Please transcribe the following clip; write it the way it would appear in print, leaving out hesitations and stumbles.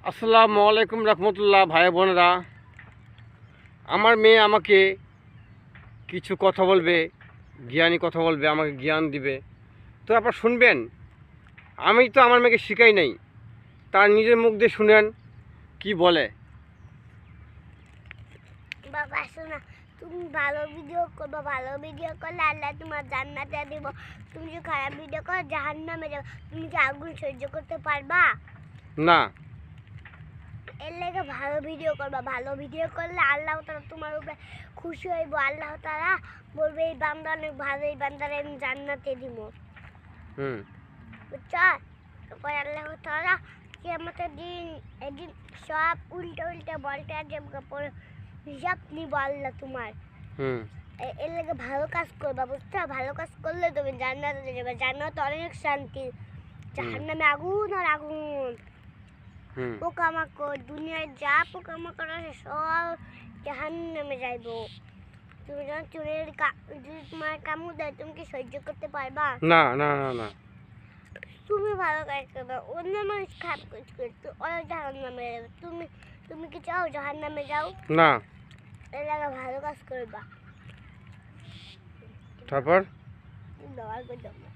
আসসালামু আলাইকুম রহমতুল্লাহ। ভাই বোনেরা, আমার মেয়ে আমাকে কিছু কথা বলবে, জ্ঞানী কথা বলবে, আমাকে জ্ঞান দিবে। তো আপনারা শুনবেন। আমি তো আমার মেয়েকে শিখাই নাই, তার নিজের মুখ দিয়ে শুনেন কি বলে। বাবা শোনা, তুমি ভালো ভিডিও করবে, ভালো ভিডিও করলে আল্লাহ তোমার জান্নাতে দিব। তুমি যদি খারাপ ভিডিও করো জাহান্নামে যাবে। তুমি কি আগুন সহ্য করতে পারবা? না, এর লেগে ভালো ভিডিও করবা। ভালো ভিডিও করলে আল্লাহ তাআলা তোমার উপরে খুশি হইব। আল্লাহ তাআলা বলবে এই বান্দা অনেক ভালো, এই বান্দারে আমি জান্নাতে দিব। বুঝছো? তারপর আল্লাহ তাআলা কিয়ামতের দিন একদিন সব উল্টে উল্টে বলটা যাবে, পরে হিসাব নিব আল্লাহ তোমার। এর লেগে ভালো কাজ করবা, বুঝছো? ভালো কাজ করলে তুমি জান্নাতে যাবে। জান্নাত অনেক শান্তি, জাহান্নামে আগুন আর আগুন। পোকামাকড়, দুনিয়ায় যা পোকামাকড় আছে সব জাহান্নামে যাইব। তুমি যখন চুলের যদি তোমার কামড় দেয়, তুমি কি সহ্য করতে পারবা? না না না না। তুমি ভালো কাজ করবে, অন্য মানুষ খারাপ কাজ করতে ওরা জাহান্নামে যাবে। তুমি তুমি কি চাও জাহান্নামে যাও? না। এর লাগে ভালো কাজ করবা। তারপর ব্যবহার করতে হবে।